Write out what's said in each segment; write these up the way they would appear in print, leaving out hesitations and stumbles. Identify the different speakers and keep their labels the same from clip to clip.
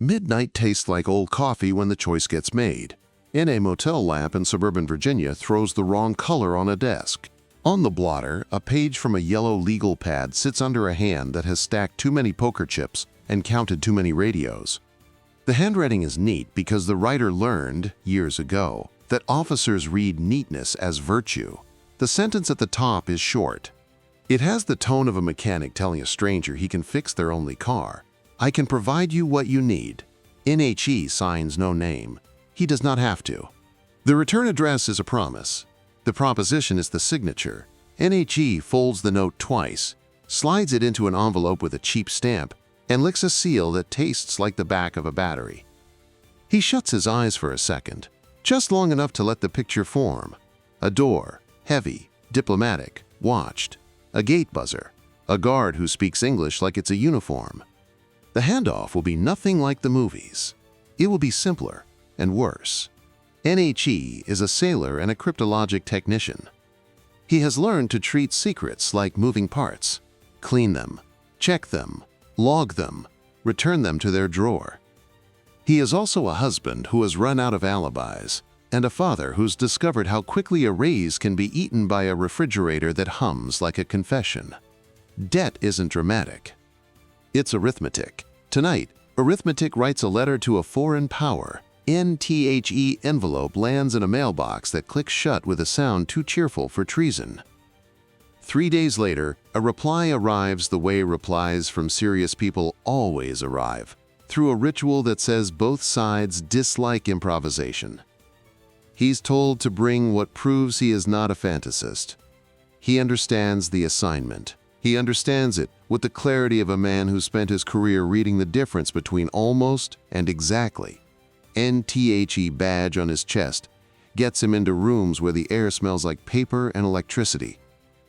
Speaker 1: Midnight tastes like old coffee when the choice gets made. In a motel lamp in suburban Virginia throws the wrong color on a desk. On the blotter, a page from a yellow legal pad sits under a hand that has stacked too many poker chips and counted too many radios. The handwriting is neat because the writer learned, years ago, that officers read neatness as virtue. The sentence at the top is short. It has the tone of a mechanic telling a stranger he can fix their only car. I can provide you what you need. NHE signs no name. He does not have to. The return address is a promise. The proposition is the signature. NHE folds the note twice, slides it into an envelope with a cheap stamp, and licks a seal that tastes like the back of a battery. He shuts his eyes for a second, just long enough to let the picture form. A door, heavy, diplomatic, watched. A gate buzzer. A guard who speaks English like it's a uniform. The handoff will be nothing like the movies. It will be simpler and worse. NHE is a sailor and a cryptologic technician. He has learned to treat secrets like moving parts, clean them, check them, log them, return them to their drawer. He is also a husband who has run out of alibis, and a father who's discovered how quickly a raise can be eaten by a refrigerator that hums like a confession. Debt isn't dramatic. It's arithmetic. Tonight, arithmetic writes a letter to a foreign power. NTHE envelope lands in a mailbox that clicks shut with a sound too cheerful for treason. 3 days later, a reply arrives the way replies from serious people always arrive, through a ritual that says both sides dislike improvisation. He's told to bring what proves he is not a fantasist. He understands the assignment. He understands it with the clarity of a man who spent his career reading the difference between almost and exactly. NTHE badge on his chest gets him into rooms where the air smells like paper and electricity.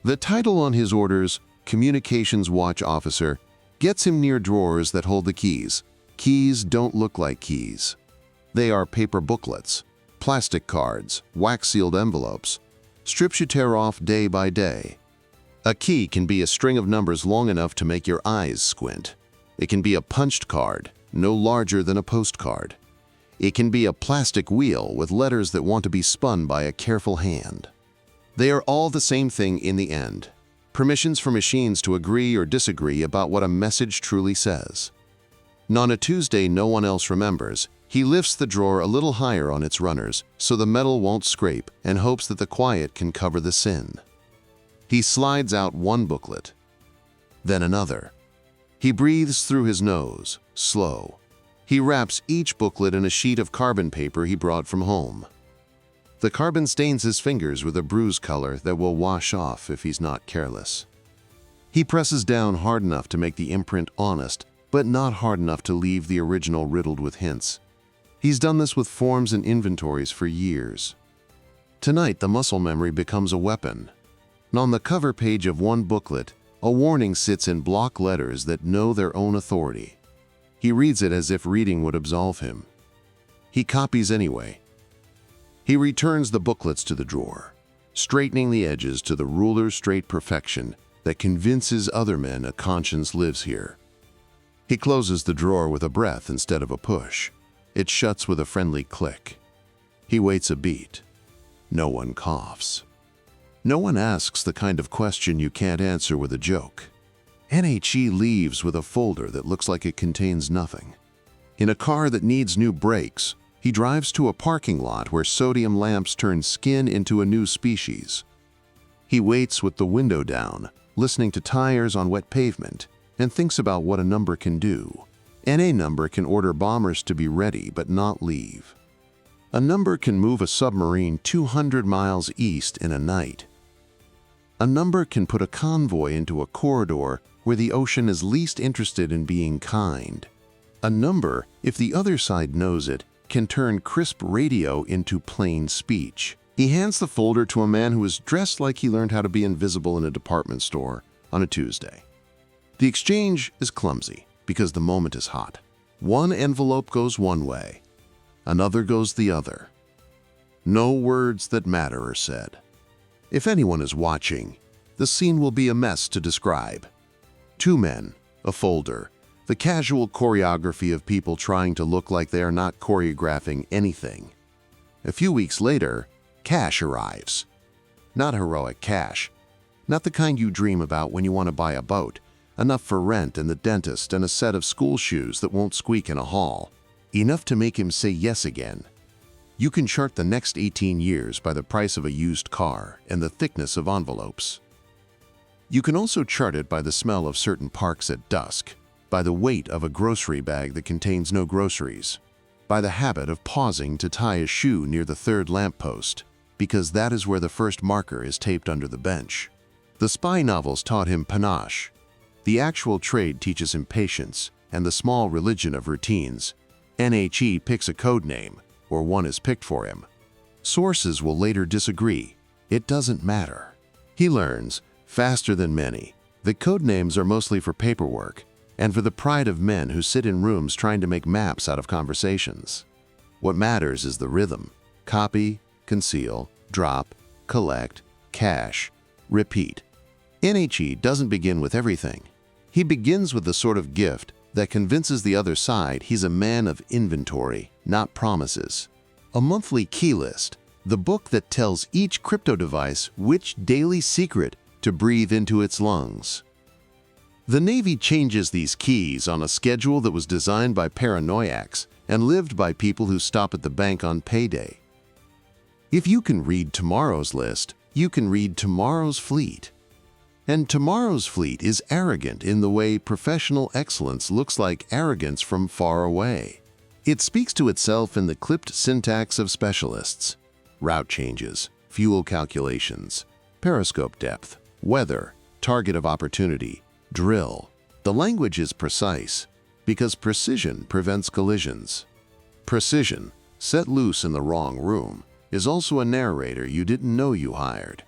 Speaker 1: The title on his orders, Communications Watch Officer, gets him near drawers that hold the keys. Keys don't look like keys. They are paper booklets, plastic cards, wax-sealed envelopes, strips you tear off day by day. A key can be a string of numbers long enough to make your eyes squint. It can be a punched card, no larger than a postcard. It can be a plastic wheel with letters that want to be spun by a careful hand. They are all the same thing in the end. Permissions for machines to agree or disagree about what a message truly says. On a Tuesday no one else remembers, he lifts the drawer a little higher on its runners so the metal won't scrape and hopes that the quiet can cover the sin. He slides out one booklet, then another. He breathes through his nose, slow. He wraps each booklet in a sheet of carbon paper he brought from home. The carbon stains his fingers with a bruise color that will wash off if he's not careless. He presses down hard enough to make the imprint honest, but not hard enough to leave the original riddled with hints. He's done this with forms and inventories for years. Tonight, the muscle memory becomes a weapon. On the cover page of one booklet, a warning sits in block letters that know their own authority. He reads it as if reading would absolve him. He copies anyway. He returns the booklets to the drawer, straightening the edges to the ruler-straight perfection that convinces other men a conscience lives here. He closes the drawer with a breath instead of a push. It shuts with a friendly click. He waits a beat. No one coughs. No one asks the kind of question you can't answer with a joke. NHE leaves with a folder that looks like it contains nothing. In a car that needs new brakes, he drives to a parking lot where sodium lamps turn skin into a new species. He waits with the window down, listening to tires on wet pavement, and thinks about what a number can do. NA number can order bombers to be ready but not leave. A number can move a submarine 200 miles east in a night. A number can put a convoy into a corridor where the ocean is least interested in being kind. A number, if the other side knows it, can turn crisp radio into plain speech. He hands the folder to a man who is dressed like he learned how to be invisible in a department store on a Tuesday. The exchange is clumsy because the moment is hot. One envelope goes one way, another goes the other. No words that matter are said. If anyone is watching, the scene will be a mess to describe. Two men, a folder, The casual choreography of people trying to look like they are not choreographing anything. A few weeks later, cash arrives. Not heroic cash. Not the kind you dream about when you want to buy a boat. Enough for rent and the dentist and a set of school shoes that won't squeak in a hall. Enough to make him say yes again. You can chart the next 18 years by the price of a used car and the thickness of envelopes. You can also chart it by the smell of certain parks at dusk, by the weight of a grocery bag that contains no groceries, by the habit of pausing to tie a shoe near the third lamppost, because that is where the first marker is taped under the bench. The spy novels taught him panache. The actual trade teaches him patience and the small religion of routines. NHE picks a code name, or one is picked for him. Sources will later disagree. It doesn't matter. He learns, faster than many, that code names are mostly for paperwork and for the pride of men who sit in rooms trying to make maps out of conversations. What matters is the rhythm. Copy, conceal, drop, collect, cache, repeat. NHE doesn't begin with everything. He begins with the sort of gift that convinces the other side he's a man of inventory, not promises. A monthly key list, the book that tells each crypto device which daily secret to breathe into its lungs. The Navy changes these keys on a schedule that was designed by paranoiacs and lived by people who stop at the bank on payday. If you can read tomorrow's list, you can read tomorrow's fleet. And tomorrow's fleet is arrogant in the way professional excellence looks like arrogance from far away. It speaks to itself in the clipped syntax of specialists. Route changes, fuel calculations, periscope depth, weather, target of opportunity, drill. The language is precise because precision prevents collisions. Precision, set loose in the wrong room, is also a narrator you didn't know you hired.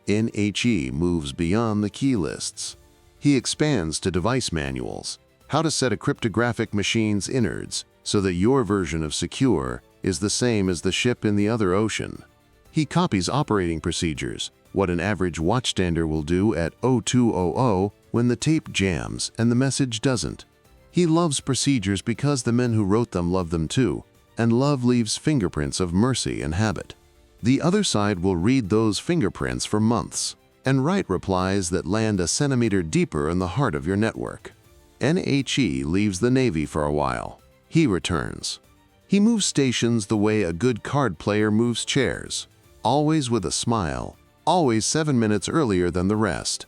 Speaker 1: NHE moves beyond the key lists. He expands to device manuals, how to set a cryptographic machine's innards so that your version of secure is the same as the ship in the other ocean. He copies operating procedures, what an average watchstander will do at 0200 when the tape jams and the message doesn't. He loves procedures because the men who wrote them love them too, and love leaves fingerprints of mercy and habit. The other side will read those fingerprints for months and write replies that land a centimeter deeper in the heart of your network. NHE leaves the Navy for a while. He returns. He moves stations the way a good card player moves chairs, always with a smile, always 7 minutes earlier than the rest.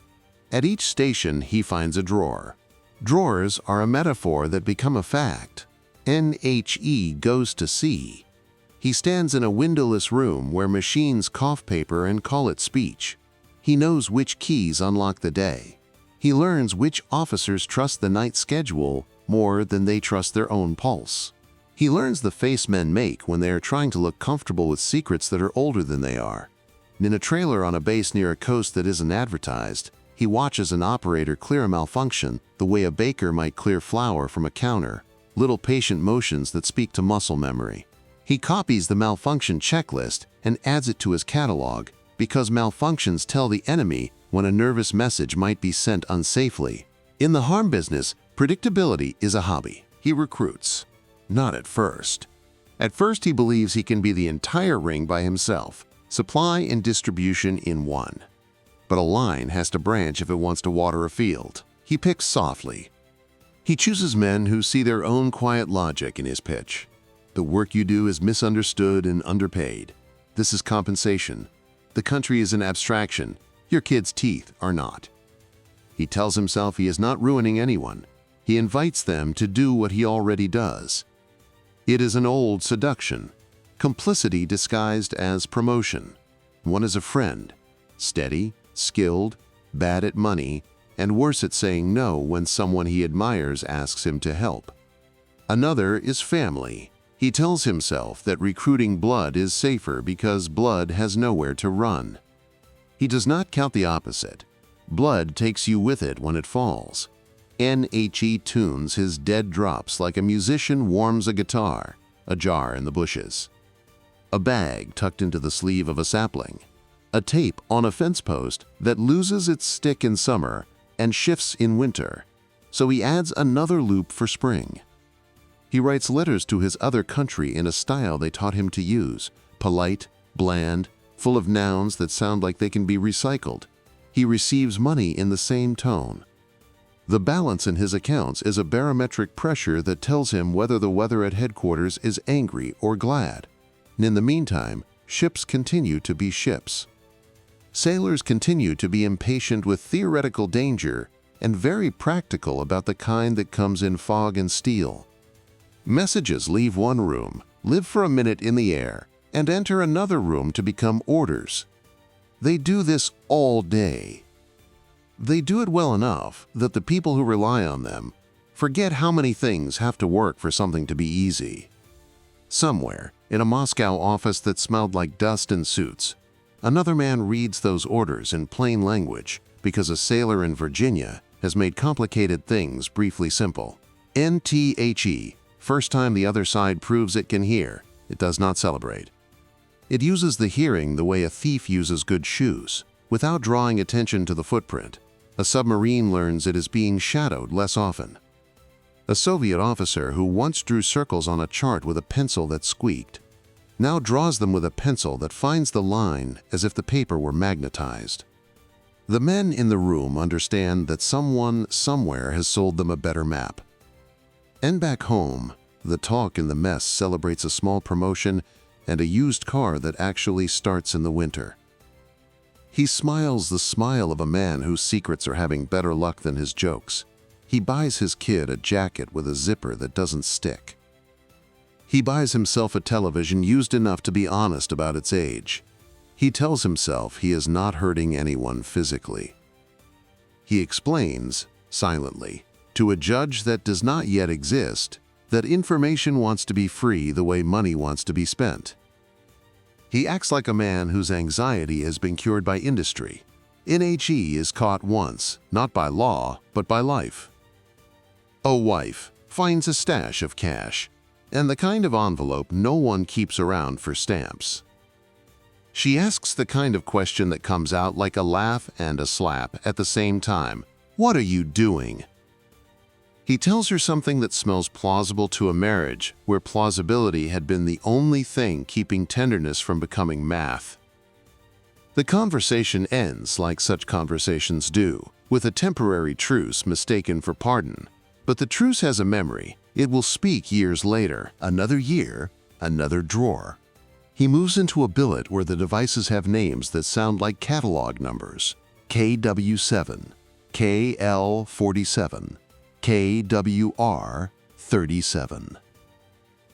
Speaker 1: At each station, he finds a drawer. Drawers are a metaphor that become a fact. NHE goes to sea. He stands in a windowless room where machines cough paper and call it speech. He knows which keys unlock the day. He learns which officers trust the night schedule more than they trust their own pulse. He learns the face men make when they are trying to look comfortable with secrets that are older than they are. In a trailer on a base near a coast that isn't advertised, he watches an operator clear a malfunction the way a baker might clear flour from a counter, little patient motions that speak to muscle memory. He copies the malfunction checklist and adds it to his catalog because malfunctions tell the enemy when a nervous message might be sent unsafely. In the harm business, predictability is a hobby. He recruits. Not at first. At first, he believes he can be the entire ring by himself, supply and distribution in one. But a line has to branch if it wants to water a field. He picks softly. He chooses men who see their own quiet logic in his pitch. The work you do is misunderstood and underpaid. This is compensation. The country is an abstraction. Your kids' teeth are not. He tells himself he is not ruining anyone. He invites them to do what he already does. It is an old seduction. Complicity disguised as promotion. One is a friend. Steady, skilled, bad at money, and worse at saying no when someone he admires asks him to help. Another is family. He tells himself that recruiting blood is safer because blood has nowhere to run. He does not count the opposite. Blood takes you with it when it falls. NHE tunes his dead drops like a musician warms a guitar, ajar in the bushes. A bag tucked into the sleeve of a sapling. A tape on a fence post that loses its stick in summer and shifts in winter. so he adds another loop for spring. He writes letters to his other country in a style they taught him to use, polite, bland, full of nouns that sound like they can be recycled. He receives money in the same tone. The balance in his accounts is a barometric pressure that tells him whether the weather at headquarters is angry or glad. And in the meantime, ships continue to be ships. Sailors continue to be impatient with theoretical danger and very practical about the kind that comes in fog and steel. Messages leave one room, live for a minute in the air, and enter another room to become orders. They do this all day. They do it well enough that the people who rely on them forget how many things have to work for something to be easy. Somewhere, in a Moscow office that smelled like dust and suits, another man reads those orders in plain language because a sailor in Virginia has made complicated things briefly simple. NTHE, first time the other side proves it can hear, it does not celebrate. It uses the hearing the way a thief uses good shoes, without drawing attention to the footprint. A submarine learns it is being shadowed less often. A Soviet officer who once drew circles on a chart with a pencil that squeaked, now draws them with a pencil that finds the line as if the paper were magnetized. The men in the room understand that someone somewhere has sold them a better map. And back home, the talk in the mess celebrates a small promotion and a used car that actually starts in the winter. He smiles the smile of a man whose secrets are having better luck than his jokes. He buys his kid a jacket with a zipper that doesn't stick. He buys himself a television used enough to be honest about its age. He tells himself he is not hurting anyone physically. He explains, silently, to a judge that does not yet exist, that information wants to be free the way money wants to be spent. He acts like a man whose anxiety has been cured by industry. NHE is caught once, not by law, but by life. A wife finds a stash of cash, and the kind of envelope no one keeps around for stamps. She asks the kind of question that comes out like a laugh and a slap at the same time. "What are you doing?" He tells her something that smells plausible to a marriage where plausibility had been the only thing keeping tenderness from becoming math. The conversation ends like such conversations do, with a temporary truce mistaken for pardon. But the truce has a memory. It will speak years later. Another year, another drawer. He moves into a billet where the devices have names that sound like catalog numbers. KW7, KL47. KWR37.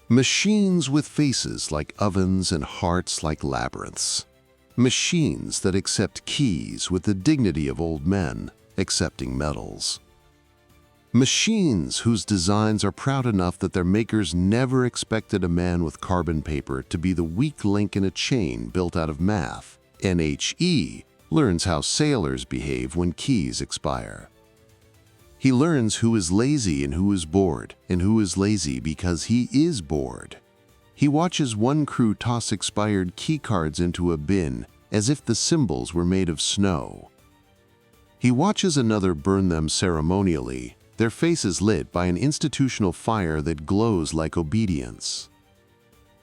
Speaker 1: Machines with faces like ovens and hearts like labyrinths. Machines that accept keys with the dignity of old men accepting medals. Machines whose designs are proud enough that their makers never expected a man with carbon paper to be the weak link in a chain built out of math. NHE learns how sailors behave when keys expire. He learns who is lazy and who is bored, and who is lazy because he is bored. He watches one crew toss expired key cards into a bin as if the symbols were made of snow. He watches another burn them ceremonially, their faces lit by an institutional fire that glows like obedience.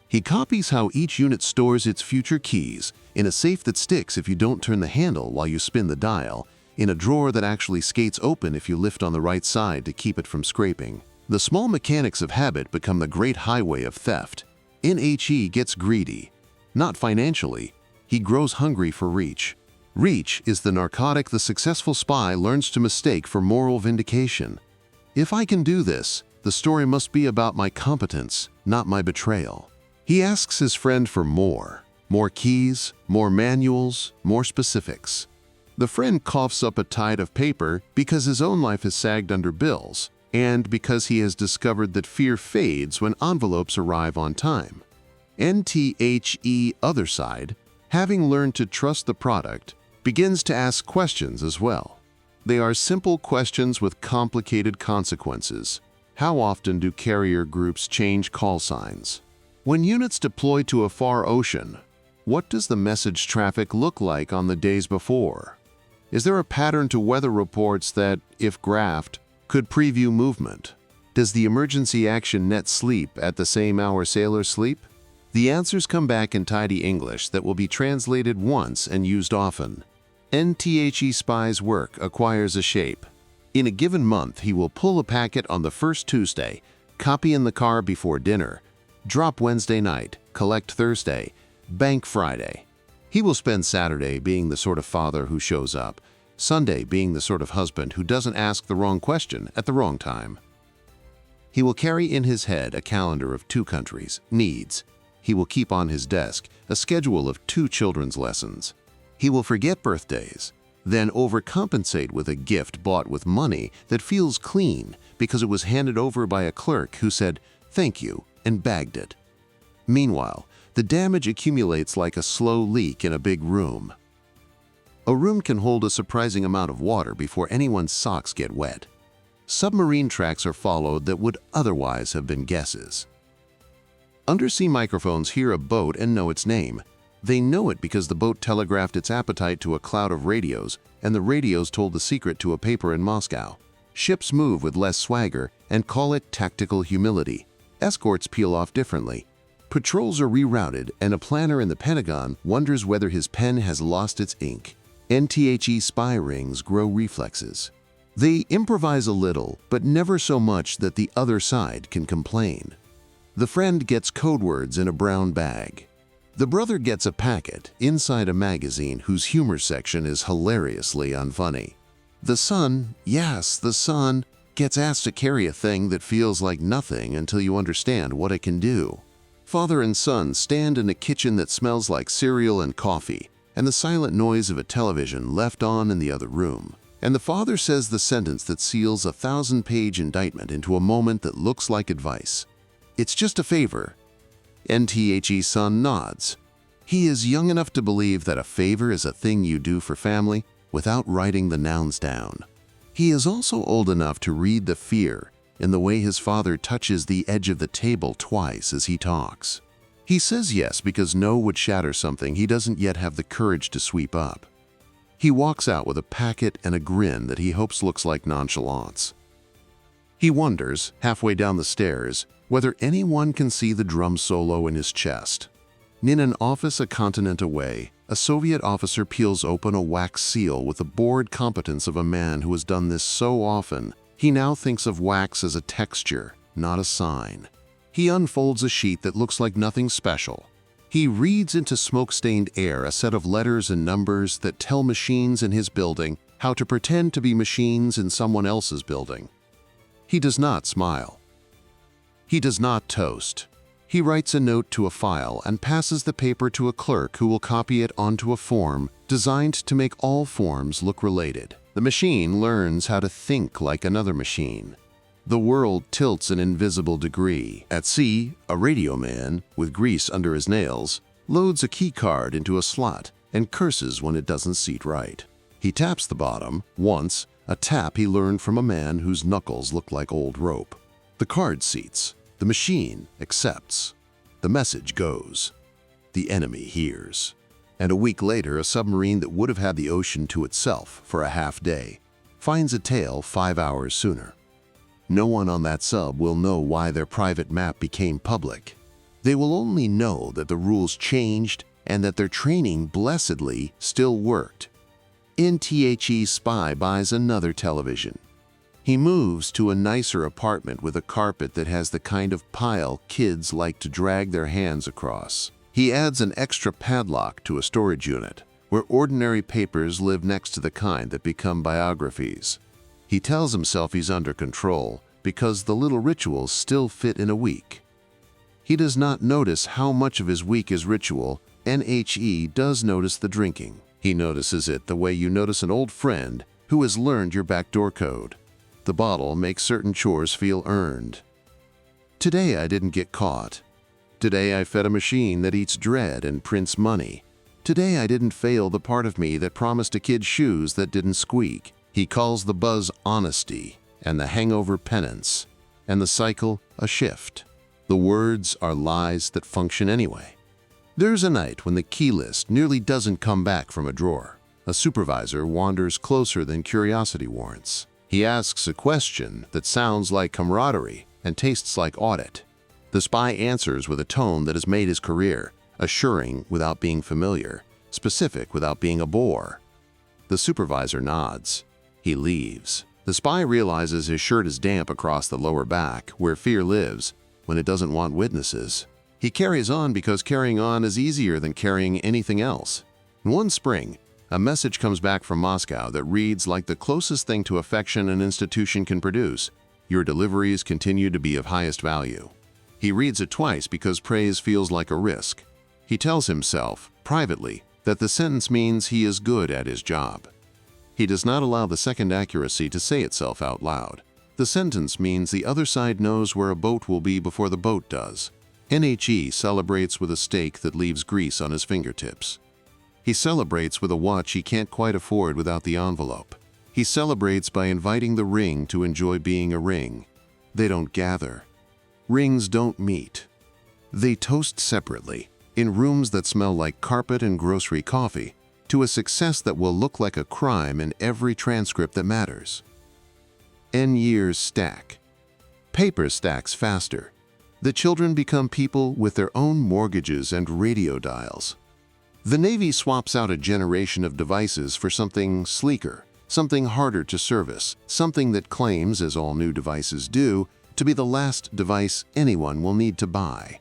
Speaker 1: He copies how each unit stores its future keys in a safe that sticks if you don't turn the handle while you spin the dial, in a drawer that actually skates open if you lift on the right side to keep it from scraping. The small mechanics of habit become the great highway of theft. NHE gets greedy. Not financially. He grows hungry for reach. Reach is the narcotic the successful spy learns to mistake for moral vindication. If I can do this, the story must be about my competence, not my betrayal. He asks his friend for more. More keys, more manuals, more specifics. The friend coughs up a tide of paper because his own life has sagged under bills, and because he has discovered that fear fades when envelopes arrive on time. NTHE other side, having learned to trust the product, begins to ask questions as well. They are simple questions with complicated consequences. How often do carrier groups change call signs? When units deploy to a far ocean, what does the message traffic look like on the days before? Is there a pattern to weather reports that, if graphed, Could preview movement. Does the emergency action net sleep at the same hour sailors sleep? The answers come back in tidy English that will be translated once and used often. NTHE Spy's work acquires a shape. In a given month, he will pull a packet on the first Tuesday, copy in the car before dinner, drop Wednesday night, collect Thursday, bank Friday. He will spend Saturday being the sort of father who shows up, Sunday being the sort of husband who doesn't ask the wrong question at the wrong time. He will carry in his head a calendar of 2 countries, needs. He will keep on his desk a schedule of 2 children's lessons. He will forget birthdays, then overcompensate with a gift bought with money that feels clean because it was handed over by a clerk who said, "Thank you," and bagged it. Meanwhile, the damage accumulates like a slow leak in a big room. A room can hold a surprising amount of water before anyone's socks get wet. Submarine tracks are followed that would otherwise have been guesses. Undersea microphones hear a boat and know its name. They know it because the boat telegraphed its appetite to a cloud of radios, and the radios told the secret to a paper in Moscow. Ships move with less swagger and call it tactical humility. Escorts peel off differently. Patrols are rerouted, and a planner in the Pentagon wonders whether his pen has lost its ink. NTHE spy rings grow reflexes. They improvise a little, but never so much that the other side can complain. The friend gets code words in a brown bag. The brother gets a packet inside a magazine whose humor section is hilariously unfunny. The son, yes, the son, gets asked to carry a thing that feels like nothing until you understand what it can do. Father and son stand in a kitchen that smells like cereal and coffee, and the silent noise of a television left on in the other room. And the father says the sentence that seals a 1,000-page indictment into a moment that looks like advice. "It's just a favor." NTHE's son nods. He is young enough to believe that a favor is a thing you do for family without writing the nouns down. He is also old enough to read the fear in the way his father touches the edge of the table twice as he talks. He says yes because no would shatter something he doesn't yet have the courage to sweep up. He walks out with a packet and a grin that he hopes looks like nonchalance. He wonders, halfway down the stairs, whether anyone can see the drum solo in his chest. In an office a continent away, a Soviet officer peels open a wax seal with the bored competence of a man who has done this so often, he now thinks of wax as a texture, not a sign. He unfolds a sheet that looks like nothing special. He reads into smoke-stained air a set of letters and numbers that tell machines in his building how to pretend to be machines in someone else's building. He does not smile. He does not toast. He writes a note to a file and passes the paper to a clerk who will copy it onto a form designed to make all forms look related. The machine learns how to think like another machine. The world tilts an invisible degree. At sea, a radio man, with grease under his nails, loads a key card into a slot and curses when it doesn't seat right. He taps the bottom, once, a tap he learned from a man whose knuckles look like old rope. The card seats. The machine accepts. The message goes. The enemy hears. And a week later, a submarine that would have had the ocean to itself for a half day finds a tail 5 hours sooner. No one on that sub will know why their private map became public. They will only know that the rules changed and that their training blessedly still worked. NTHE spy buys another television. He moves to a nicer apartment with a carpet that has the kind of pile kids like to drag their hands across. He adds an extra padlock to a storage unit, where ordinary papers live next to the kind that become biographies. He tells himself he's under control because the little rituals still fit in a week. He does not notice how much of his week is ritual. NHE does notice the drinking. He notices it the way you notice an old friend who has learned your backdoor code. The bottle makes certain chores feel earned. Today I didn't get caught. Today I fed a machine that eats dread and prints money. Today I didn't fail the part of me that promised a kid shoes that didn't squeak. He calls the buzz honesty, and the hangover penance, and the cycle a shift. The words are lies that function anyway. There's a night when the key list nearly doesn't come back from a drawer. A supervisor wanders closer than curiosity warrants. He asks a question that sounds like camaraderie and tastes like audit. The spy answers with a tone that has made his career, assuring without being familiar, specific without being a bore. The supervisor nods. He leaves. The spy realizes his shirt is damp across the lower back, where fear lives, when it doesn't want witnesses. He carries on because carrying on is easier than carrying anything else. One spring, a message comes back from Moscow that reads like the closest thing to affection an institution can produce. Your deliveries continue to be of highest value. He reads it twice because praise feels like a risk. He tells himself, privately, that the sentence means he is good at his job. He does not allow the second accuracy to say itself out loud. The sentence means the other side knows where a boat will be before the boat does. NHE celebrates with a steak that leaves grease on his fingertips. He celebrates with a watch he can't quite afford without the envelope. He celebrates by inviting the ring to enjoy being a ring. They don't gather. Rings don't meet. They toast separately, in rooms that smell like carpet and grocery coffee, to a success that will look like a crime in every transcript that matters. N years stack. Paper stacks faster. The children become people with their own mortgages and radio dials. The Navy swaps out a generation of devices for something sleeker, something harder to service, something that claims, as all new devices do, to be the last device anyone will need to buy.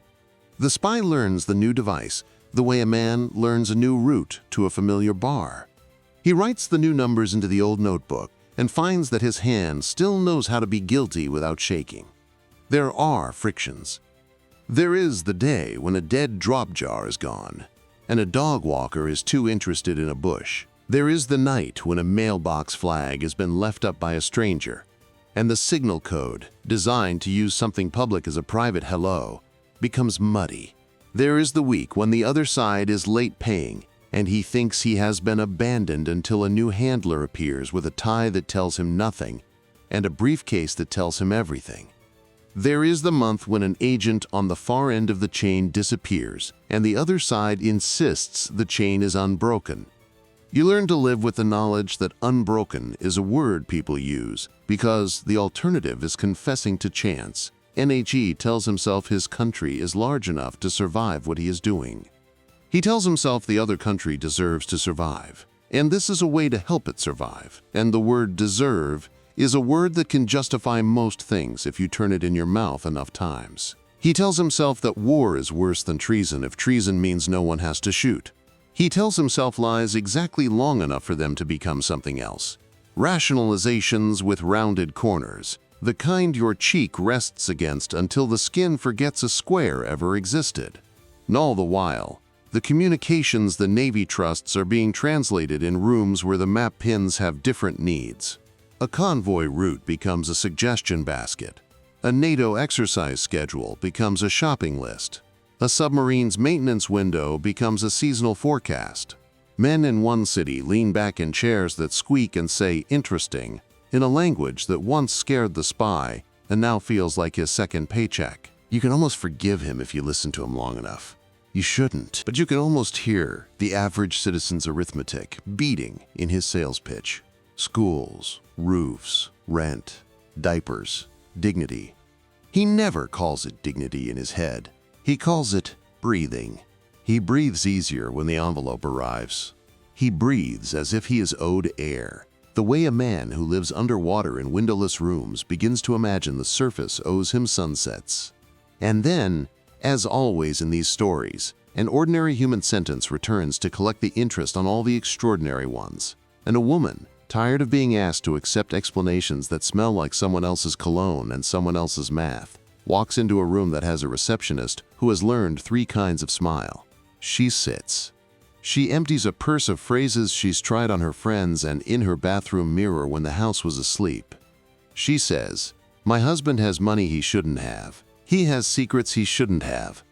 Speaker 1: The spy learns the new device the way a man learns a new route to a familiar bar. He writes the new numbers into the old notebook and finds that his hand still knows how to be guilty without shaking. There are frictions. There is the day when a dead drop jar is gone, and a dog walker is too interested in a bush. There is the night when a mailbox flag has been left up by a stranger, and the signal code, designed to use something public as a private hello, becomes muddy. There is the week when the other side is late paying, and he thinks he has been abandoned until a new handler appears with a tie that tells him nothing and a briefcase that tells him everything. There is the month when an agent on the far end of the chain disappears, and the other side insists the chain is unbroken. You learn to live with the knowledge that unbroken is a word people use because the alternative is confessing to chance. NHE tells himself his country is large enough to survive what he is doing. He tells himself the other country deserves to survive, and this is a way to help it survive. And the word deserve is a word that can justify most things if you turn it in your mouth enough times. He tells himself that war is worse than treason if treason means no one has to shoot. He tells himself lies exactly long enough for them to become something else. Rationalizations with rounded corners, the kind your cheek rests against until the skin forgets a square ever existed. And all the while, the communications the Navy trusts are being translated in rooms where the map pins have different needs. A convoy route becomes a suggestion basket. A NATO exercise schedule becomes a shopping list. A submarine's maintenance window becomes a seasonal forecast. Men in one city lean back in chairs that squeak and say interesting in a language that once scared the spy and now feels like his second paycheck. You can almost forgive him if you listen to him long enough. You shouldn't, but you can almost hear the average citizen's arithmetic beating in his sales pitch. Schools, roofs, rent, diapers, dignity. He never calls it dignity in his head. He calls it breathing. He breathes easier when the envelope arrives. He breathes as if he is owed air, the way a man who lives underwater in windowless rooms begins to imagine the surface owes him sunsets. And then, as always in these stories, an ordinary human sentence returns to collect the interest on all the extraordinary ones. And a woman, tired of being asked to accept explanations that smell like someone else's cologne and someone else's math, walks into a room that has a receptionist who has learned 3 kinds of smile. She sits. She empties a purse of phrases she's tried on her friends and in her bathroom mirror when the house was asleep. She says, "My husband has money he shouldn't have. He has secrets he shouldn't have."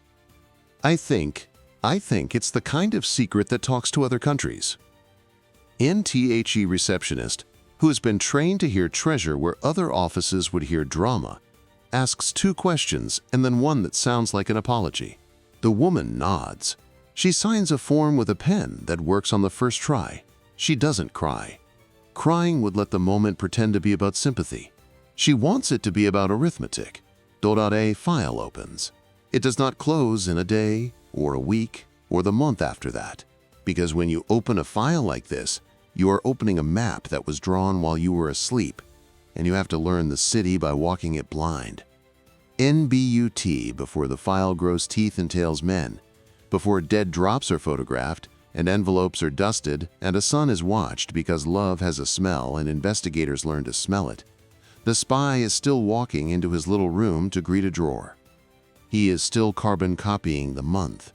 Speaker 1: I think it's the kind of secret that talks to other countries. NTHE receptionist, who has been trained to hear treasure where other offices would hear drama, asks 2 questions and then one that sounds like an apology. The woman nods. She signs a form with a pen that works on the first try. She doesn't cry. Crying would let the moment pretend to be about sympathy. She wants it to be about arithmetic. A file opens. It does not close in a day, or a week, or the month after that. Because when you open a file like this, you are opening a map that was drawn while you were asleep, and you have to learn the city by walking it blind. NBUT before the file grows teeth and tails men, before dead drops are photographed, and envelopes are dusted, and a son is watched because love has a smell and investigators learn to smell it. The spy is still walking into his little room to greet a drawer. He is still carbon copying the month.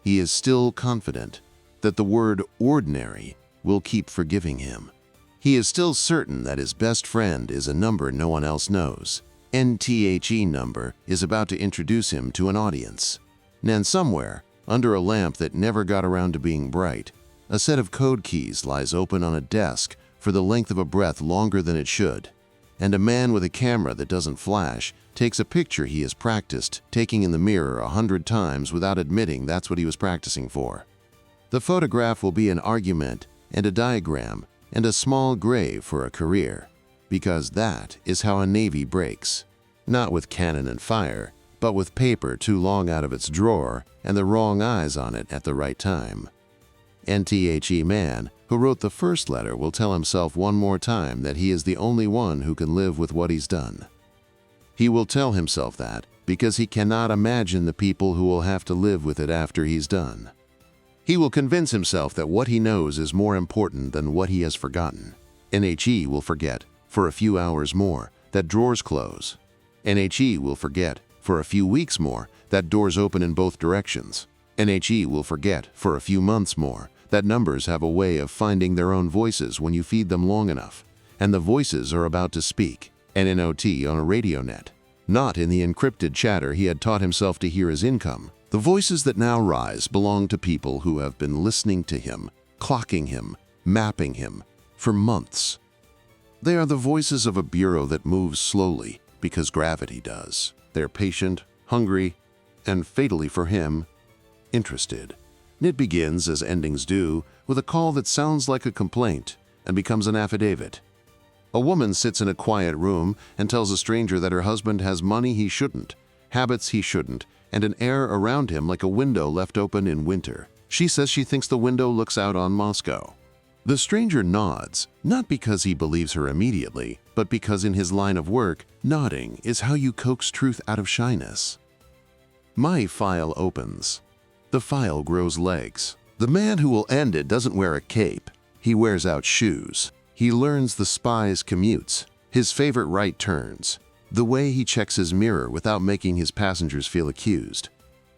Speaker 1: He is still confident that the word ordinary will keep forgiving him. He is still certain that his best friend is a number no one else knows. NTHE number is about to introduce him to an audience. And somewhere, under a lamp that never got around to being bright, a set of code keys lies open on a desk for the length of a breath longer than it should. And a man with a camera that doesn't flash takes a picture he has practiced taking in the mirror 100 times without admitting that's what he was practicing for. The photograph will be an argument and a diagram and a small grave for a career, because that is how a navy breaks. Not with cannon and fire, but with paper too long out of its drawer and the wrong eyes on it at the right time. NTHE man who wrote the first letter will tell himself one more time that he is the only one who can live with what he's done. He will tell himself that because he cannot imagine the people who will have to live with it after he's done. He will convince himself that what he knows is more important than what he has forgotten. NHE will forget, for a few hours more, that drawers close. NHE will forget, for a few weeks more, that doors open in both directions. NHE will forget, for a few months more, that numbers have a way of finding their own voices when you feed them long enough, and the voices are about to speak, NNOT on a radio net. Not in the encrypted chatter he had taught himself to hear as income. The voices that now rise belong to people who have been listening to him, clocking him, mapping him, for months. They are the voices of a bureau that moves slowly because gravity does. They're patient, hungry, and fatally for him, interested. It begins, as endings do, with a call that sounds like a complaint and becomes an affidavit. A woman sits in a quiet room and tells a stranger that her husband has money he shouldn't, habits he shouldn't, and an air around him like a window left open in winter. She says she thinks the window looks out on Moscow. The stranger nods, not because he believes her immediately, but because in his line of work, nodding is how you coax truth out of shyness. My file opens. The file grows legs. The man who will end it doesn't wear a cape. He wears out shoes. He learns the spy's commutes, his favorite right turns, the way he checks his mirror without making his passengers feel accused.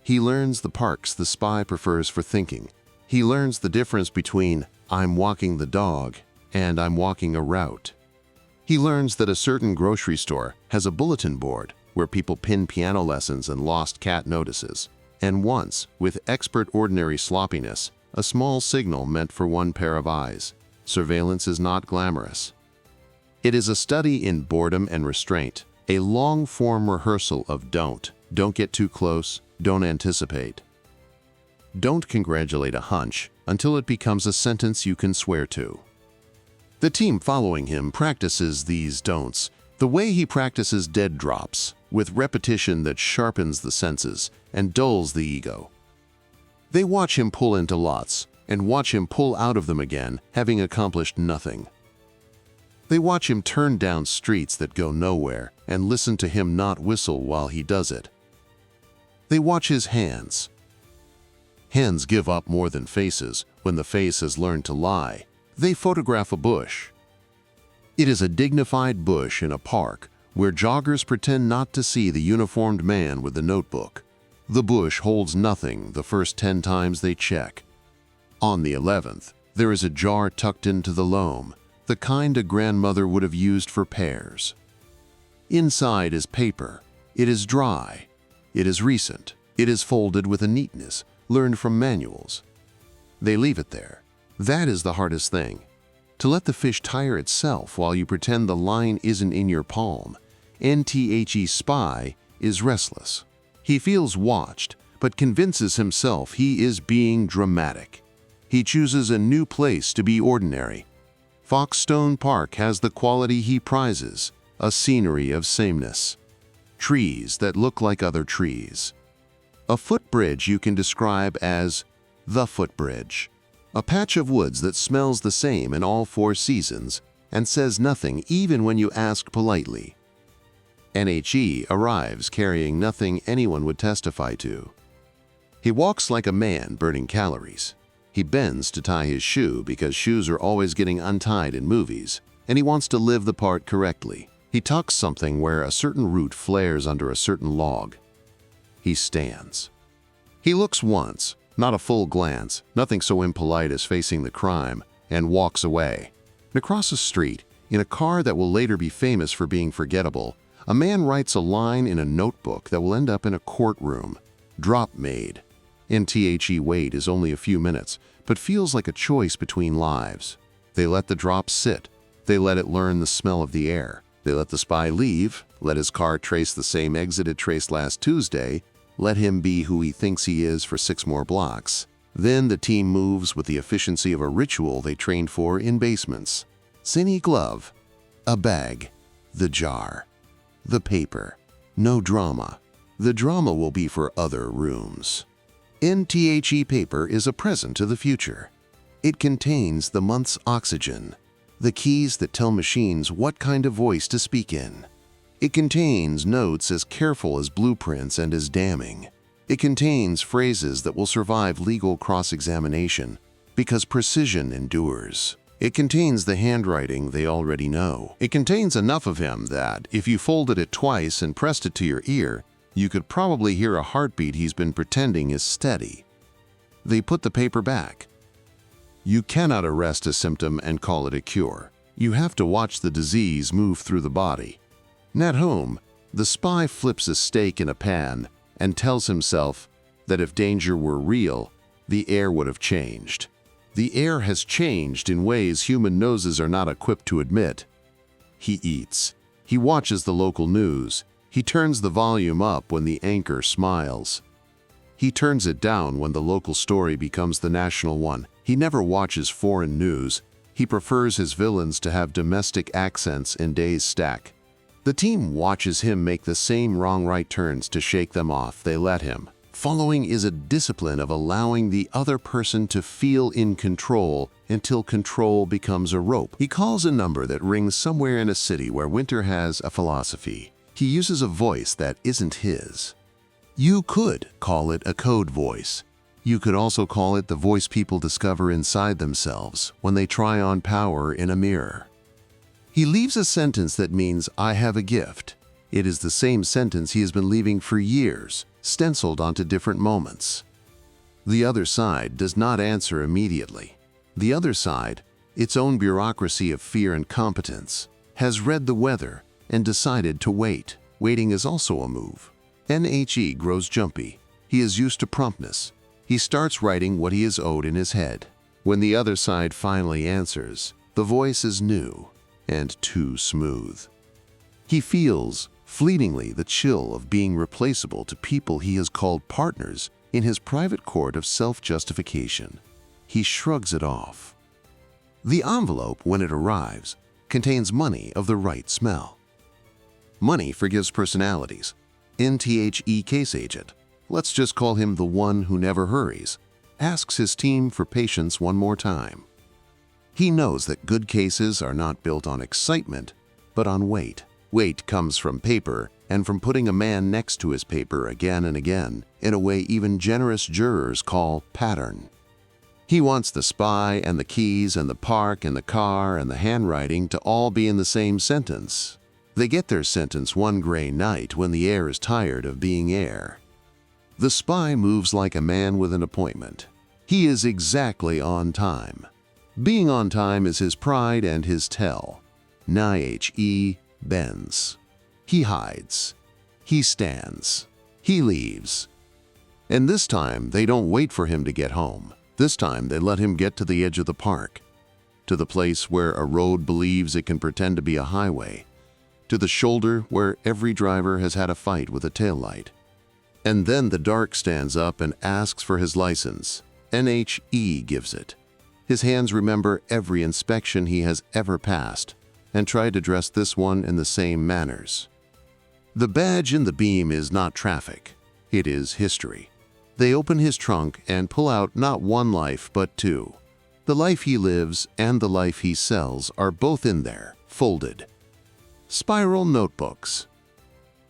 Speaker 1: He learns the parks the spy prefers for thinking. He learns the difference between "I'm walking the dog" and "I'm walking a route." He learns that a certain grocery store has a bulletin board where people pin piano lessons and lost cat notices, and once, with expert ordinary sloppiness, a small signal meant for one pair of eyes. Surveillance is not glamorous. It is a study in boredom and restraint, a long-form rehearsal of don't get too close, don't anticipate. Don't congratulate a hunch until it becomes a sentence you can swear to. The team following him practices these don'ts the way he practices dead drops, with repetition that sharpens the senses and dulls the ego. They watch him pull into lots and watch him pull out of them again, having accomplished nothing. They watch him turn down streets that go nowhere and listen to him not whistle while he does it. They watch his hands. Hands give up more than faces when the face has learned to lie. They photograph a bush. It is a dignified bush in a park where joggers pretend not to see the uniformed man with the notebook. The bush holds nothing the first 10 times they check. On the 11th, there is a jar tucked into the loam, the kind a grandmother would have used for pears. Inside is paper. It is dry. It is recent. It is folded with a neatness learned from manuals. They leave it there. That is the hardest thing. To let the fish tire itself while you pretend the line isn't in your palm. NTHE spy is restless. He feels watched, but convinces himself he is being dramatic. He chooses a new place to be ordinary. Foxstone Park has the quality he prizes, a scenery of sameness. Trees that look like other trees. A footbridge you can describe as the footbridge. A patch of woods that smells the same in all 4 seasons and says nothing even when you ask politely. NHE arrives carrying nothing anyone would testify to. He walks like a man burning calories. He bends to tie his shoe because shoes are always getting untied in movies, and he wants to live the part correctly. He tucks something where a certain root flares under a certain log. He stands. He looks once, not a full glance, nothing so impolite as facing the crime, and walks away. And across the street, in a car that will later be famous for being forgettable, a man writes a line in a notebook that will end up in a courtroom. Drop made. NTHE wait is only a few minutes, but feels like a choice between lives. They let the drop sit. They let it learn the smell of the air. They let the spy leave, let his car trace the same exit it traced last Tuesday, let him be who he thinks he is for 6 more blocks. Then the team moves with the efficiency of a ritual they trained for in basements. Cine glove, a bag, the jar, the paper. No drama. The drama will be for other rooms. NTHE paper is a present to the future. It contains the month's oxygen, the keys that tell machines what kind of voice to speak in. It contains notes as careful as blueprints and as damning. It contains phrases that will survive legal cross-examination because precision endures. It contains the handwriting they already know. It contains enough of him that, if you folded it twice and pressed it to your ear, you could probably hear a heartbeat he's been pretending is steady. They put the paper back. You cannot arrest a symptom and call it a cure. You have to watch the disease move through the body. And at home, the spy flips a steak in a pan and tells himself that if danger were real, the air would have changed. The air has changed in ways human noses are not equipped to admit. He eats. He watches the local news. He turns the volume up when the anchor smiles. He turns it down when the local story becomes the national one. He never watches foreign news. He prefers his villains to have domestic accents in days stack. The team watches him make the same wrong-right turns to shake them off. They let him. Following is a discipline of allowing the other person to feel in control until control becomes a rope. He calls a number that rings somewhere in a city where Winter has a philosophy. He uses a voice that isn't his. You could call it a code voice. You could also call it the voice people discover inside themselves when they try on power in a mirror. He leaves a sentence that means, I have a gift. It is the same sentence he has been leaving for years, stenciled onto different moments. The other side does not answer immediately. The other side, its own bureaucracy of fear and competence, has read the weather and decided to wait. Waiting is also a move. NHE grows jumpy. He is used to promptness. He starts writing what he is owed in his head. When the other side finally answers, the voice is new and too smooth. He feels, fleetingly, the chill of being replaceable to people he has called partners in his private court of self-justification. He shrugs it off. The envelope, when it arrives, contains money of the right smell. Money forgives personalities. NTHE case agent, let's just call him the one who never hurries, asks his team for patience one more time. He knows that good cases are not built on excitement, but on weight. Weight comes from paper and from putting a man next to his paper again and again in a way even generous jurors call pattern. He wants the spy and the keys and the park and the car and the handwriting to all be in the same sentence. They get their sentence one gray night when the air is tired of being air. The spy moves like a man with an appointment. He is exactly on time. Being on time is his pride and his tell. NHE bends. He hides. He stands. He leaves. And this time, they don't wait for him to get home. This time, they let him get to the edge of the park, to the place where a road believes it can pretend to be a highway, to the shoulder where every driver has had a fight with a taillight. And then the dark stands up and asks for his license. NHE gives it. His hands remember every inspection he has ever passed and try to dress this one in the same manners. The badge in the beam is not traffic. It is history. They open his trunk and pull out not one life but two. The life he lives and the life he sells are both in there, folded. Spiral notebooks.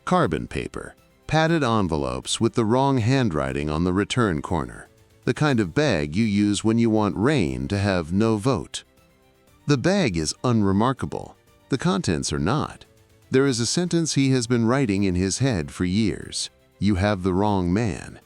Speaker 1: Carbon paper. Padded envelopes with the wrong handwriting on the return corner. The kind of bag you use when you want rain to have no vote. The bag is unremarkable. The contents are not. There is a sentence he has been writing in his head for years. You have the wrong man.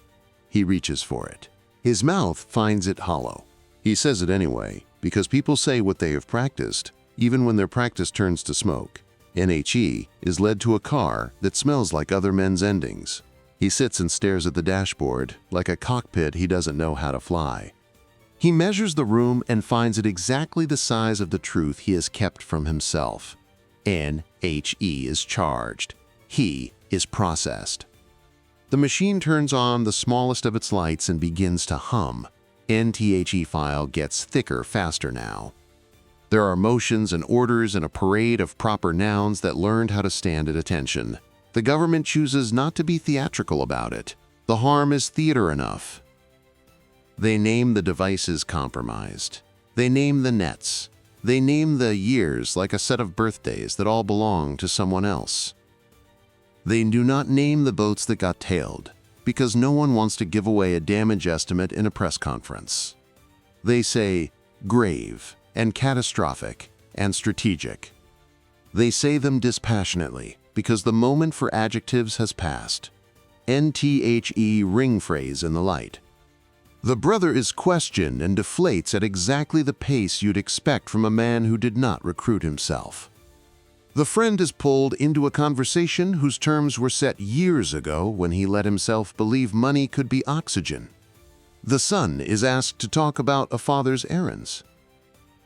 Speaker 1: He reaches for it. His mouth finds it hollow. He says it anyway, because people say what they have practiced, even when their practice turns to smoke. NHE is led to a car that smells like other men's endings. He sits and stares at the dashboard, like a cockpit he doesn't know how to fly. He measures the room and finds it exactly the size of the truth he has kept from himself. NHE is charged. He is processed. The machine turns on the smallest of its lights and begins to hum. NTHE file gets thicker faster now. There are motions and orders and a parade of proper nouns that learned how to stand at attention. The government chooses not to be theatrical about it. The harm is theater enough. They name the devices compromised. They name the nets. They name the years like a set of birthdays that all belong to someone else. They do not name the boats that got tailed, because no one wants to give away a damage estimate in a press conference. They say grave and catastrophic and strategic. They say them dispassionately because the moment for adjectives has passed. NTHE ring phrase in the light. The brother is questioned and deflates at exactly the pace you'd expect from a man who did not recruit himself. The friend is pulled into a conversation whose terms were set years ago when he let himself believe money could be oxygen. The son is asked to talk about a father's errands.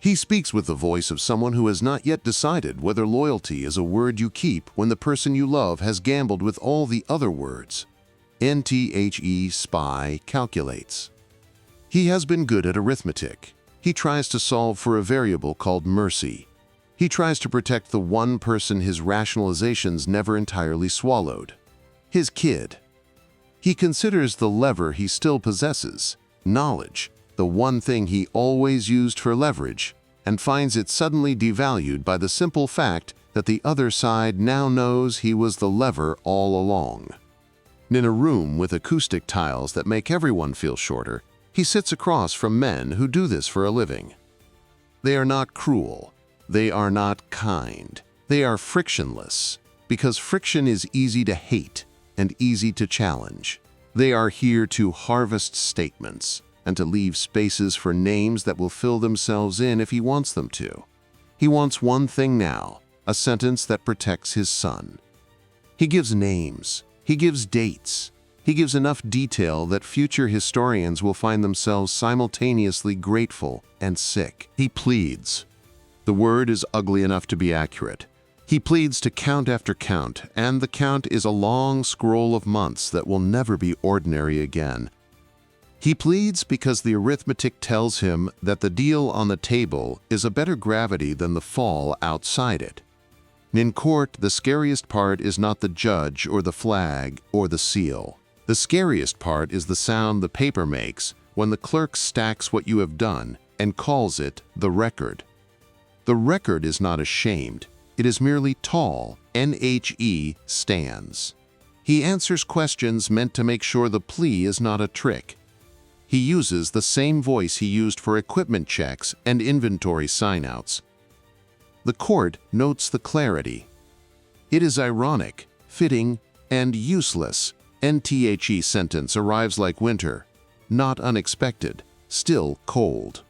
Speaker 1: He speaks with the voice of someone who has not yet decided whether loyalty is a word you keep when the person you love has gambled with all the other words. NTHE spy calculates. He has been good at arithmetic. He tries to solve for a variable called mercy. He tries to protect the one person his rationalizations never entirely swallowed. His kid. He considers the lever he still possesses, knowledge, the one thing he always used for leverage, and finds it suddenly devalued by the simple fact that the other side now knows he was the lever all along. In a room with acoustic tiles that make everyone feel shorter, he sits across from men who do this for a living. They are not cruel. They are not kind. They are frictionless, because friction is easy to hate and easy to challenge. They are here to harvest statements and to leave spaces for names that will fill themselves in if he wants them to. He wants one thing now, a sentence that protects his son. He gives names. He gives dates. He gives enough detail that future historians will find themselves simultaneously grateful and sick. He pleads. The word is ugly enough to be accurate. He pleads to count after count, and the count is a long scroll of months that will never be ordinary again. He pleads because the arithmetic tells him that the deal on the table is a better gravity than the fall outside it. In court, the scariest part is not the judge or the flag or the seal. The scariest part is the sound the paper makes when the clerk stacks what you have done and calls it the record. The record is not ashamed. It is merely tall. NHE stands. He answers questions meant to make sure the plea is not a trick. He uses the same voice he used for equipment checks and inventory signouts. The court notes the clarity. It is ironic, fitting, and useless. NTHE sentence arrives like winter, not unexpected, still cold.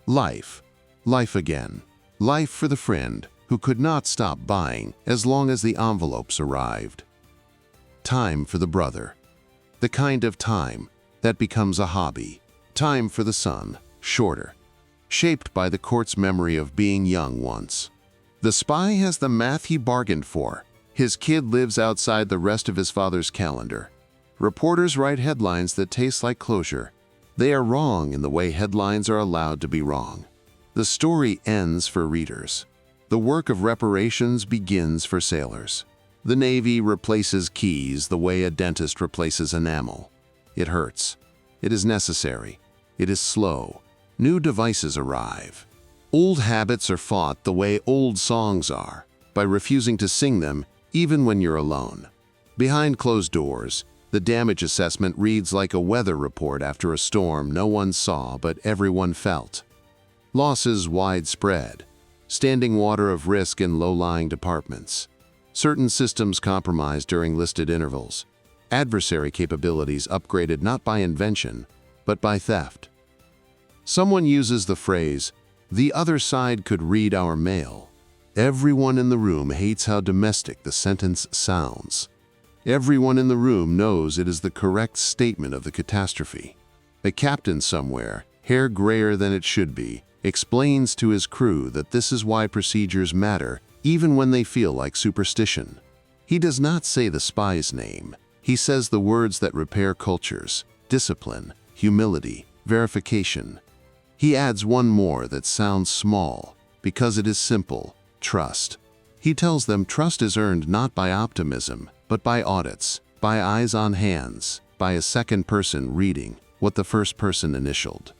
Speaker 1: Life. Life again. Life for the friend who could not stop buying as long as the envelopes arrived. Time for the brother. The kind of time that becomes a hobby. Time for the son, shorter. Shaped by the court's memory of being young once. The spy has the math he bargained for. His kid lives outside the rest of his father's calendar. Reporters write headlines that taste like closure. They are wrong in the way headlines are allowed to be wrong. The story ends for readers. The work of reparations begins for sailors. The Navy replaces keys the way a dentist replaces enamel. It hurts. It is necessary. It is slow. New devices arrive. Old habits are fought the way old songs are, by refusing to sing them even when you're alone. Behind closed doors, the damage assessment reads like a weather report after a storm no one saw but everyone felt. Losses widespread. Standing water of risk in low-lying departments. Certain systems compromised during listed intervals. Adversary capabilities upgraded not by invention, but by theft. Someone uses the phrase, "The other side could read our mail." Everyone in the room hates how domestic the sentence sounds. Everyone in the room knows it is the correct statement of the catastrophe. A captain somewhere, hair grayer than it should be, explains to his crew that this is why procedures matter, even when they feel like superstition. He does not say the spy's name. He says the words that repair cultures: discipline, humility, verification. He adds one more that sounds small, because it is simple: trust. He tells them trust is earned not by optimism, but by audits, by eyes on hands, by a second person reading what the first person initialed.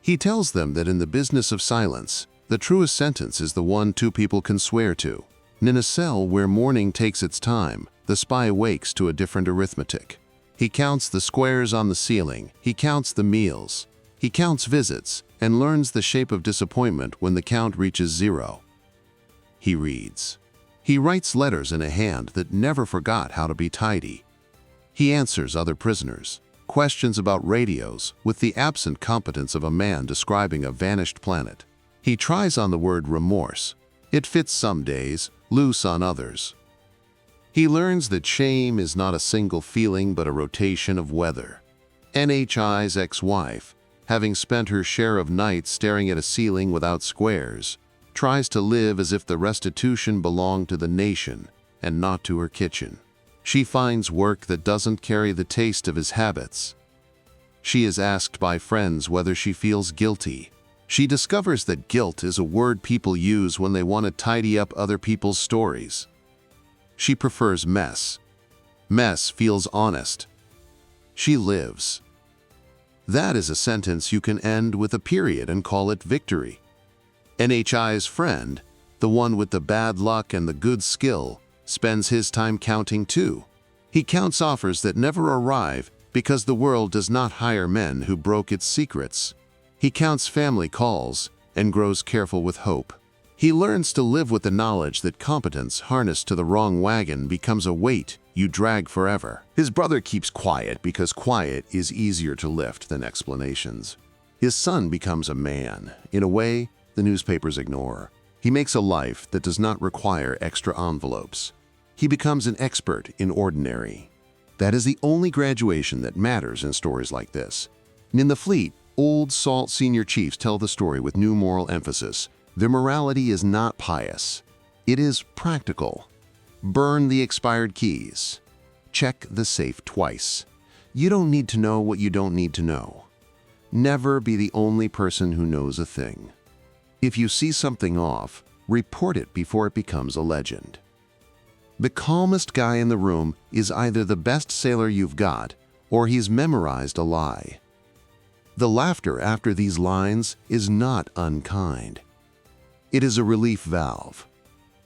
Speaker 1: He tells them that in the business of silence, the truest sentence is the one two people can swear to. In a cell where mourning takes its time, the spy wakes to a different arithmetic. He counts the squares on the ceiling, he counts the meals, he counts visits, and learns the shape of disappointment when the count reaches 0. He reads. He writes letters in a hand that never forgot how to be tidy. He answers other prisoners' questions about radios with the absent competence of a man describing a vanished planet. He tries on the word remorse. It fits some days, loose on others. He learns that shame is not a single feeling but a rotation of weather. NHI's ex-wife, having spent her share of nights staring at a ceiling without squares, tries to live as if the restitution belonged to the nation and not to her kitchen. She finds work that doesn't carry the taste of his habits. She is asked by friends whether she feels guilty. She discovers that guilt is a word people use when they want to tidy up other people's stories. She prefers mess. Mess feels honest. She lives. That is a sentence you can end with a period and call it victory. NHI's friend, the one with the bad luck and the good skill, spends his time counting too. He counts offers that never arrive because the world does not hire men who broke its secrets. He counts family calls and grows careful with hope. He learns to live with the knowledge that competence harnessed to the wrong wagon becomes a weight you drag forever. His brother keeps quiet because quiet is easier to lift than explanations. His son becomes a man, in a way the newspapers ignore. He makes a life that does not require extra envelopes. He becomes an expert in ordinary. That is the only graduation that matters in stories like this. In the fleet, old SALT senior chiefs tell the story with new moral emphasis. Their morality is not pious. It is practical. Burn the expired keys. Check the safe twice. You don't need to know what you don't need to know. Never be the only person who knows a thing. If you see something off, report it before it becomes a legend. The calmest guy in the room is either the best sailor you've got, or he's memorized a lie. The laughter after these lines is not unkind. It is a relief valve.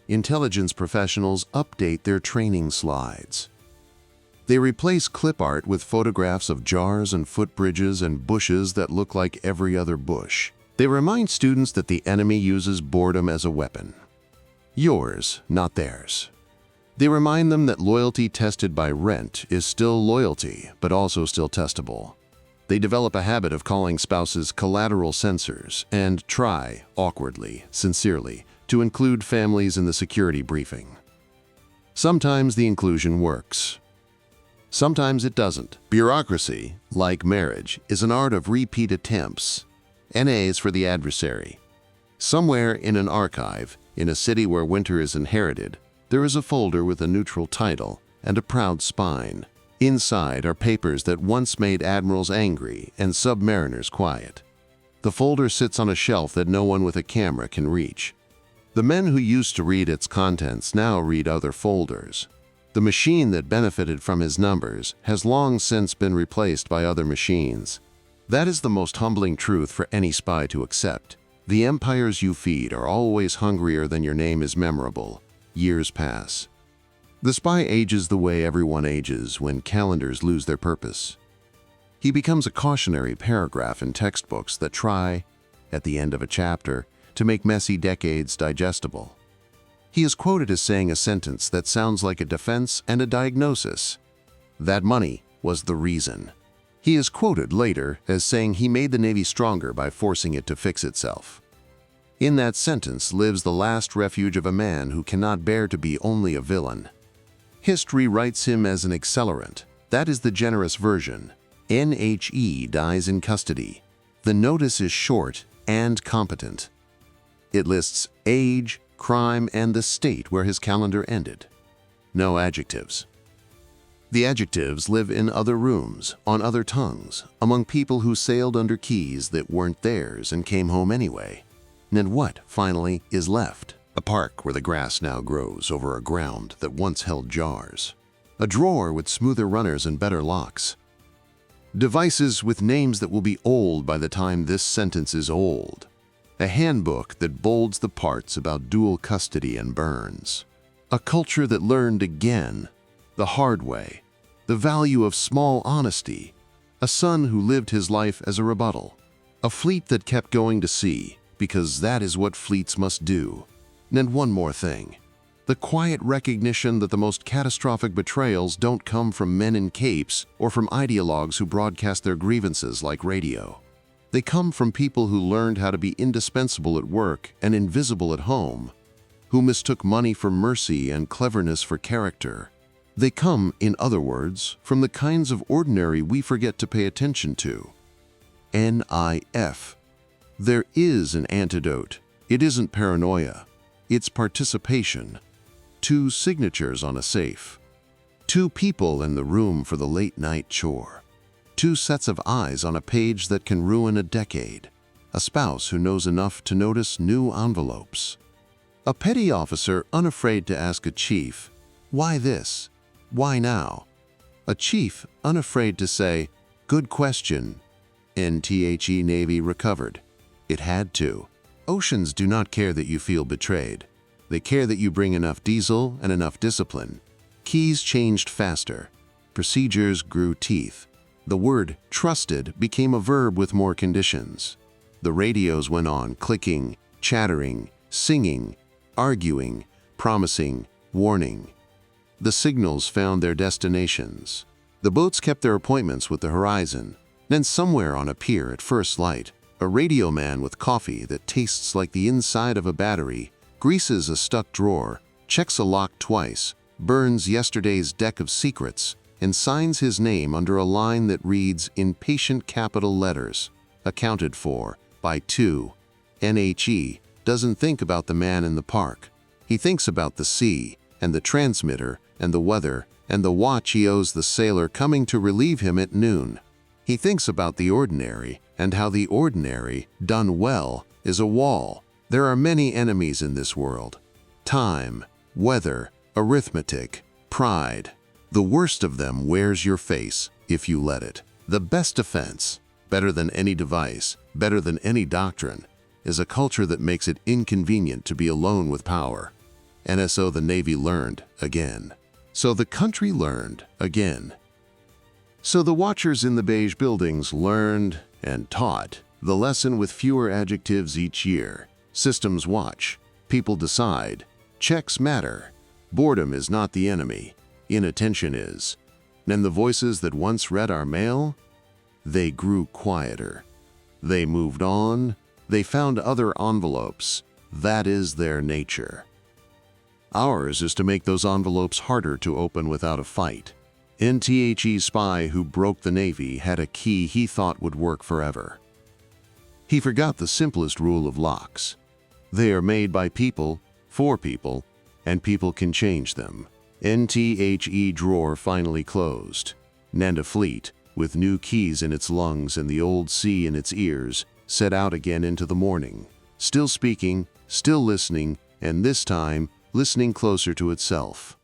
Speaker 1: Intelligence professionals update their training slides. They replace clip art with photographs of jars and footbridges and bushes that look like every other bush. They remind students that the enemy uses boredom as a weapon. Yours, not theirs. They remind them that loyalty tested by rent is still loyalty, but also still testable. They develop a habit of calling spouses collateral censors and try, awkwardly, sincerely, to include families in the security briefing. Sometimes the inclusion works. Sometimes it doesn't. Bureaucracy, like marriage, is an art of repeat attempts. NA is for the adversary. Somewhere in an archive, in a city where winter is inherited, there is a folder with a neutral title and a proud spine. Inside are papers that once made admirals angry and submariners quiet. The folder sits on a shelf that no one with a camera can reach. The men who used to read its contents now read other folders. The machine that benefited from his numbers has long since been replaced by other machines. That is the most humbling truth for any spy to accept. The empires you feed are always hungrier than your name is memorable. Years pass. The spy ages the way everyone ages when calendars lose their purpose. He becomes a cautionary paragraph in textbooks that try, at the end of a chapter, to make messy decades digestible. He is quoted as saying a sentence that sounds like a defense and a diagnosis. That money was the reason. He is quoted later as saying he made the Navy stronger by forcing it to fix itself. In that sentence lives the last refuge of a man who cannot bear to be only a villain. History writes him as an accelerant. That is the generous version. NHE dies in custody. The notice is short and competent. It lists age, crime, and the state where his calendar ended. No adjectives. The adjectives live in other rooms, on other tongues, among people who sailed under keys that weren't theirs and came home anyway. And what, finally, is left? A park where the grass now grows over a ground that once held jars. A drawer with smoother runners and better locks. Devices with names that will be old by the time this sentence is old. A handbook that bolds the parts about dual custody and burns. A culture that learned again, the hard way, the value of small honesty. A son who lived his life as a rebuttal. A fleet that kept going to sea, because that is what fleets must do. And one more thing. The quiet recognition that the most catastrophic betrayals don't come from men in capes or from ideologues who broadcast their grievances like radio. They come from people who learned how to be indispensable at work and invisible at home, who mistook money for mercy and cleverness for character. They come, in other words, from the kinds of ordinary we forget to pay attention to. NIF. There is an antidote. It isn't paranoia. It's participation. 2 signatures on a safe. 2 people in the room for the late-night chore. 2 sets of eyes on a page that can ruin a decade. A spouse who knows enough to notice new envelopes. A petty officer unafraid to ask a chief, "Why this? Why now?" A chief unafraid to say, "Good question." NTHE Navy recovered. It had to. Oceans do not care that you feel betrayed. They care that you bring enough diesel and enough discipline. Keys changed faster. Procedures grew teeth. The word trusted became a verb with more conditions. The radios went on clicking, chattering, singing, arguing, promising, warning. The signals found their destinations. The boats kept their appointments with the horizon. Then somewhere on a pier at first light, a radio man with coffee that tastes like the inside of a battery greases a stuck drawer, checks a lock twice, burns yesterday's deck of secrets, and signs his name under a line that reads in patient capital letters, "Accounted for by 2." NHE doesn't think about the man in the park. He thinks about the sea, and the transmitter, and the weather, and the watch he owes the sailor coming to relieve him at noon. He thinks about the ordinary, and how the ordinary, done well, is a wall. There are many enemies in this world. Time, weather, arithmetic, pride. The worst of them wears your face if you let it. The best defense, better than any device, better than any doctrine, is a culture that makes it inconvenient to be alone with power. And so the Navy learned again. So the country learned again. So the watchers in the beige buildings learned and taught the lesson with fewer adjectives each year. Systems watch. People decide. Checks matter. Boredom is not the enemy. Inattention is. And the voices that once read our mail? They grew quieter. They moved on. They found other envelopes. That is their nature. Ours is to make those envelopes harder to open without a fight. NTHE's spy who broke the Navy had a key he thought would work forever. He forgot the simplest rule of locks. They are made by people, for people, and people can change them. NTHE drawer finally closed. Nanda Fleet, with new keys in its lungs and the old sea in its ears, set out again into the morning, still speaking, still listening, and this time, listening closer to itself.